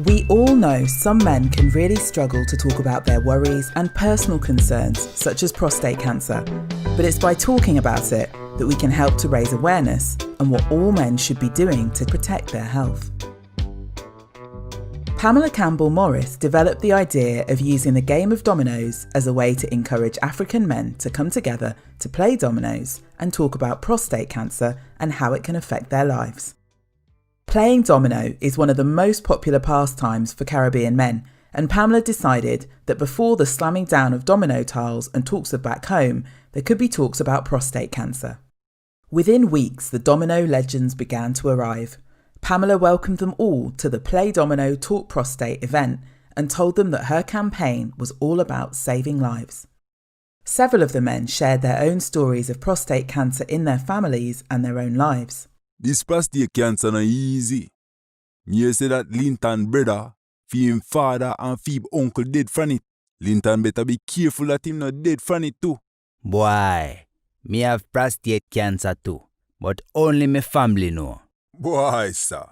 We all know some men can really struggle to talk about their worries and personal concerns, such as prostate cancer. But it's by talking about it that we can help to raise awareness and what all men should be doing to protect their health. Pamela Campbell-Morris developed the idea of using the game of dominoes as a way to encourage African men to come together to play dominoes and talk about prostate cancer and how it can affect their lives. Playing domino is one of the most popular pastimes for Caribbean men, and Pamela decided that before the slamming down of domino tiles and talks of back home, there could be talks about prostate cancer. Within weeks, the domino legends began to arrive. Pamela welcomed them all to the Play Domino Talk Prostate event and told them that her campaign was all about saving lives. Several of the men shared their own stories of prostate cancer in their families and their own lives. This prostate cancer not easy. Me say that Linton brother, fi him father and fi him uncle dead from it. Linton better be careful that him not dead from it too. Boy, me have prostate cancer too, but only my family know. Boy, sir.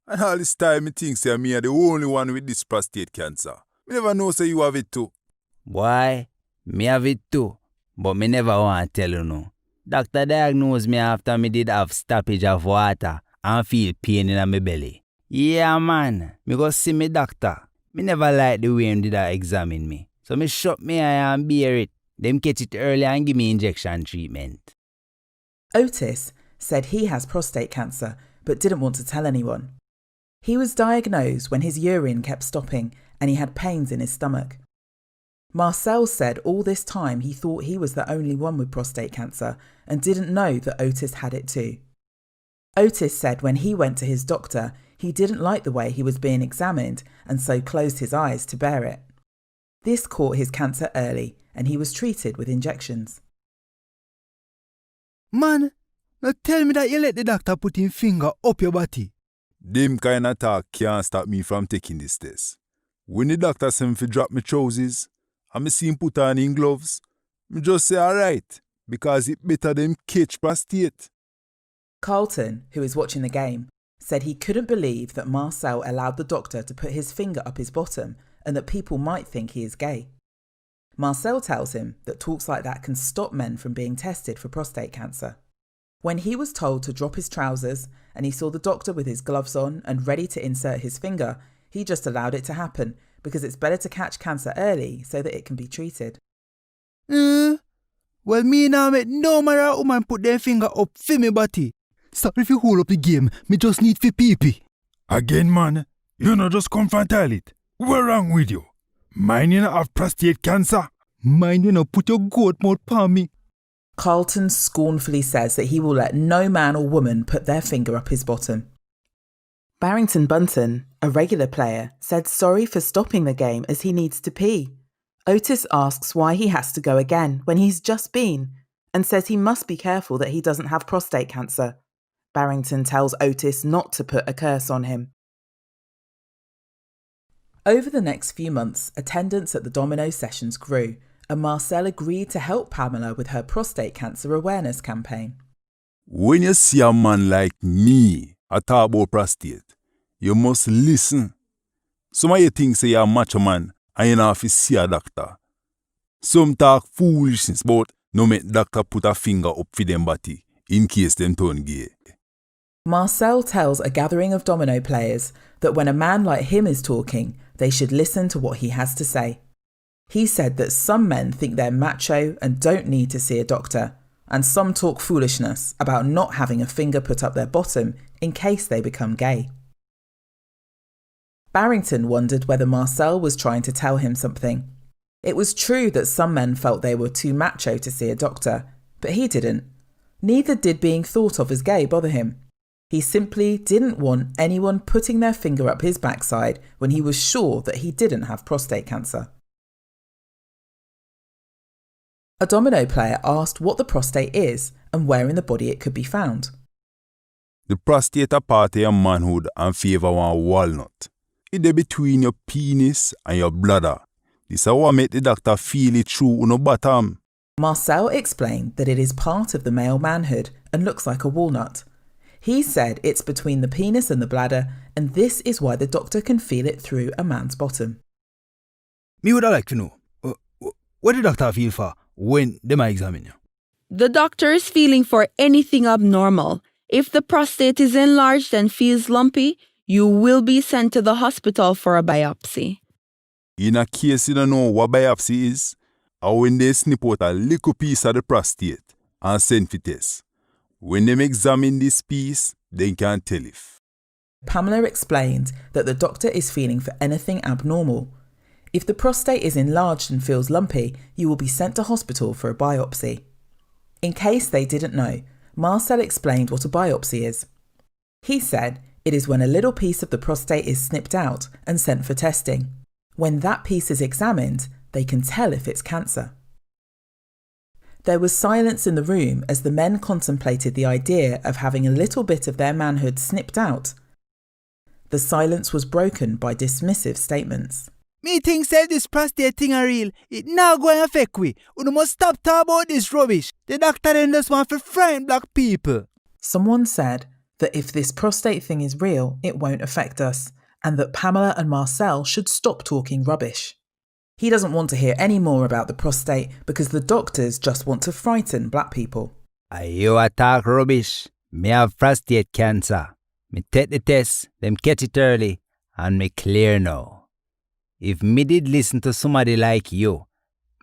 And all this time me think say me are the only one with this prostate cancer. Me never know say you have it too. Boy, me have it too, but me never want to tell you no. Doctor diagnosed me after me did have stoppage of water and feel pain in my belly. Yeah man, me go see me doctor. Me never like the way him did examine me. So me shut me eye and bear it. Them catch it early and give me injection treatment. Otis said he has prostate cancer but didn't want to tell anyone. He was diagnosed when his urine kept stopping and he had pains in his stomach. Marcel said all this time he thought he was the only one with prostate cancer and didn't know that Otis had it too. Otis said when he went to his doctor, he didn't like the way he was being examined and so closed his eyes to bear it. This caught his cancer early and he was treated with injections. Man, now tell me that you let the doctor put his finger up your body. Them kind of talk can't stop me from taking this test. When the doctor sent me to drop my trousers, and me see him put on in gloves, me just say alright, because it better them catch prostate. Carlton, who is watching the game, said he couldn't believe that Marcel allowed the doctor to put his finger up his bottom and that people might think he is gay. Marcel tells him that talks like that can stop men from being tested for prostate cancer. When he was told to drop his trousers and he saw the doctor with his gloves on and ready to insert his finger, he just allowed it to happen because it's better to catch cancer early so that it can be treated. Well, me now make no matter woman put their finger up for me body. Stop if you hold up the game, me just need for pee-pee. Again, man, you not just come from toilet. What's wrong with you? Mine you not have prostate cancer. Mine you not put your goat mouth on me. Carlton scornfully says that he will let no man or woman put their finger up his bottom. Barrington Bunton, a regular player, said sorry for stopping the game as he needs to pee. Otis asks why he has to go again when he's just been and says he must be careful that he doesn't have prostate cancer. Barrington tells Otis not to put a curse on him. Over the next few months, attendance at the domino sessions grew and Marcel agreed to help Pamela with her prostate cancer awareness campaign. When you see a man like me talk about prostate, you must listen. Some of you think say you're a macho man and you don't have to see a doctor. Some talk foolishness about no make doctor put a finger up for them body in case them turn gay. Marcel tells a gathering of domino players that when a man like him is talking, they should listen to what he has to say. He said that some men think they're macho and don't need to see a doctor, and some talk foolishness about not having a finger put up their bottom in case they become gay. Barrington wondered whether Marcel was trying to tell him something. It was true that some men felt they were too macho to see a doctor, but he didn't. Neither did being thought of as gay bother him. He simply didn't want anyone putting their finger up his backside when he was sure that he didn't have prostate cancer. A domino player asked what the prostate is and where in the body it could be found. The prostate a part of your manhood and favour one walnut. It's between your penis and your bladder. This is what make the doctor feel it through on the bottom. Marcel explained that it is part of the male manhood and looks like a walnut. He said it's between the penis and the bladder and this is why the doctor can feel it through a man's bottom. Me would like to know, what the doctor feel for when they might examine you? The doctor is feeling for anything abnormal. If the prostate is enlarged and feels lumpy, you will be sent to the hospital for a biopsy. In a case you don't know what biopsy is, or when they snip out a little piece of the prostate and send for test. When they examine this piece, they can tell if. Pamela explained that the doctor is feeling for anything abnormal. If the prostate is enlarged and feels lumpy, you will be sent to hospital for a biopsy. In case they didn't know, Marcel explained what a biopsy is. He said it is when a little piece of the prostate is snipped out and sent for testing. When that piece is examined, they can tell if it's cancer. There was silence in the room as the men contemplated the idea of having a little bit of their manhood snipped out. The silence was broken by dismissive statements. Me think say this prostate thing are real. It now going affect we. You must stop talking about this rubbish. The doctor then just want to frighten black people. Someone said that if this prostate thing is real, it won't affect us, and that Pamela and Marcel should stop talking rubbish. He doesn't want to hear any more about the prostate because the doctors just want to frighten black people. You talk rubbish. Me have prostate cancer. Me take the test, them catch it early, and me clear now. If me did listen to somebody like you,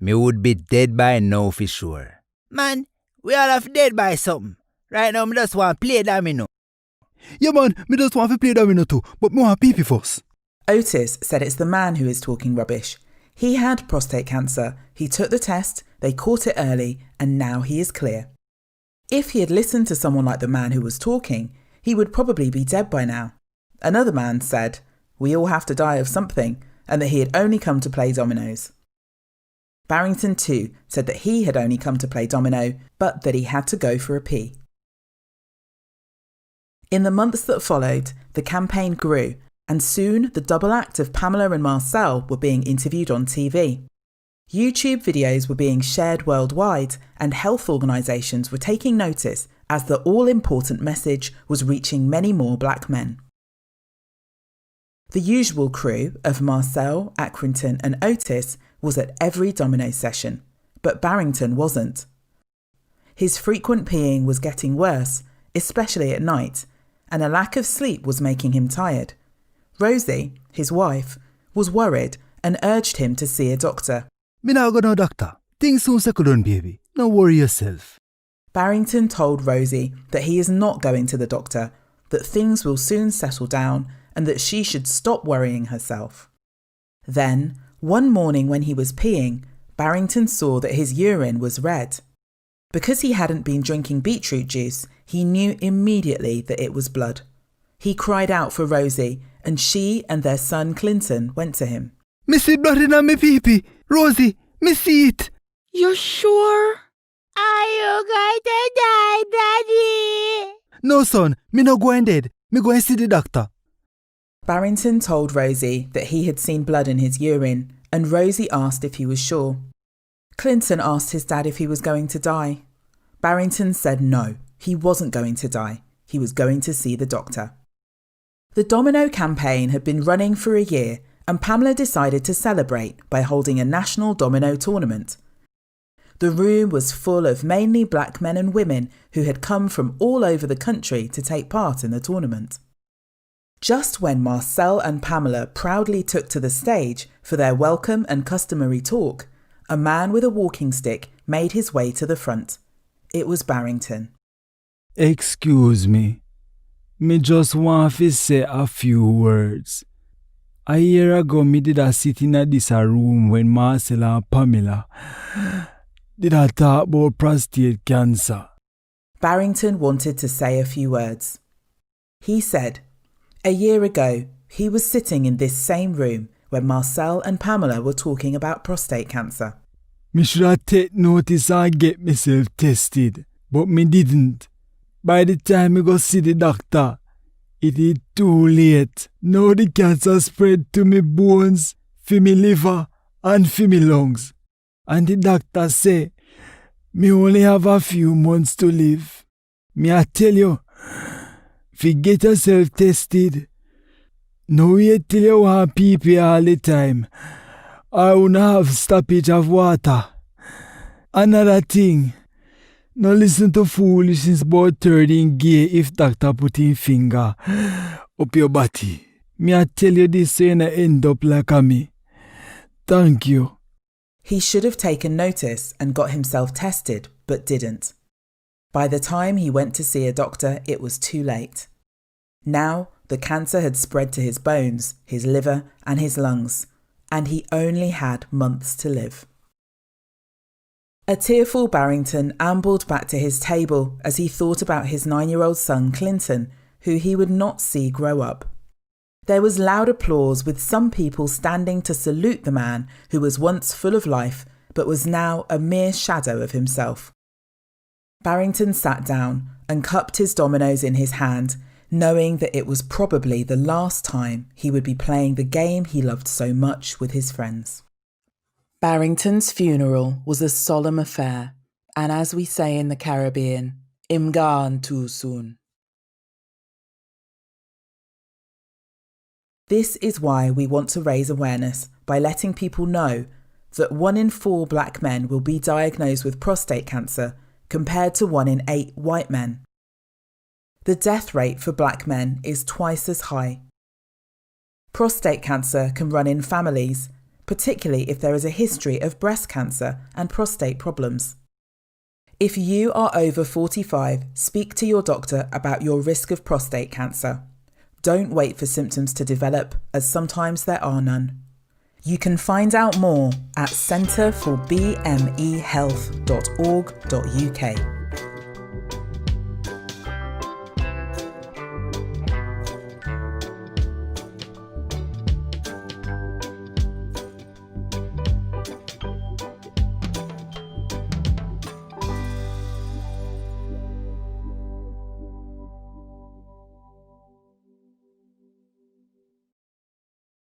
me would be dead by now for sure. Man, we all have dead by something. Right now, me just want to play domino. Yeah man, me just want to play domino too, but me want pee-pee first. Otis said it's the man who is talking rubbish. He had prostate cancer, he took the test, they caught it early, and now he is clear. If he had listened to someone like the man who was talking, he would probably be dead by now. Another man said, we all have to die of something, and that he had only come to play dominoes. Barrington too said that he had only come to play domino, but that he had to go for a pee. In the months that followed, the campaign grew, and soon the double act of Pamela and Marcel were being interviewed on TV. YouTube videos were being shared worldwide, and health organisations were taking notice as the all-important message was reaching many more black men. The usual crew of Marcel, Accrington and Otis was at every domino session, but Barrington wasn't. His frequent peeing was getting worse, especially at night, and a lack of sleep was making him tired. Rosie, his wife, was worried and urged him to see a doctor. Me now go no doctor. Things soon settle down, baby. Don't worry yourself. Barrington told Rosie that he is not going to the doctor, that things will soon settle down, and that she should stop worrying herself. Then, one morning when he was peeing, Barrington saw that his urine was red. Because he hadn't been drinking beetroot juice, he knew immediately that it was blood. He cried out for Rosie, and she and their son Clinton went to him. Me see blood in me pee-pee. Rosie, me see it. You're sure? Are you going to die, Daddy? No, son, me no going dead. Me going see the doctor. Barrington told Rosie that he had seen blood in his urine, and Rosie asked if he was sure. Clinton asked his dad if he was going to die. Barrington said no, he wasn't going to die. He was going to see the doctor. The Domino campaign had been running for a year, and Pamela decided to celebrate by holding a national domino tournament. The room was full of mainly black men and women who had come from all over the country to take part in the tournament. Just when Marcel and Pamela proudly took to the stage for their welcome and customary talk, a man with a walking stick made his way to the front. It was Barrington. Excuse me. Me just want to say a few words. A year ago, me did a sit in this room when Marcel and Pamela did a talk about prostate cancer. Barrington wanted to say a few words. He said, a year ago, he was sitting in this same room when Marcel and Pamela were talking about prostate cancer. Me should have taken notice and get myself tested, but me didn't. By the time me go see the doctor, it is too late. Now the cancer spread to me bones, for me liver and for me lungs. And the doctor say, me only have a few months to live. Me I tell you, if you get yourself tested, No wait till you want pee all the time. I wanna have stoppage of water. Another thing, no listen to foolishness about turning gay if doctor put in finger up your body. Me I tell you this so you not end up like a me. Thank you. He should have taken notice and got himself tested, but didn't. By the time he went to see a doctor, it was too late. Now, the cancer had spread to his bones, his liver, and his lungs, and he only had months to live. A tearful Barrington ambled back to his table as he thought about his 9-year-old son Clinton, who he would not see grow up. There was loud applause, with some people standing to salute the man who was once full of life but was now a mere shadow of himself. Barrington sat down and cupped his dominoes in his hand, knowing that it was probably the last time he would be playing the game he loved so much with his friends. Barrington's funeral was a solemn affair, and as we say in the Caribbean, "Im gone too soon." This is why we want to raise awareness by letting people know that 1 in 4 black men will be diagnosed with prostate cancer compared to 1 in 8 white men. The death rate for black men is twice as high. Prostate cancer can run in families, particularly if there is a history of breast cancer and prostate problems. If you are over 45, speak to your doctor about your risk of prostate cancer. Don't wait for symptoms to develop, as sometimes there are none. You can find out more at centreforbmehealth.org.uk.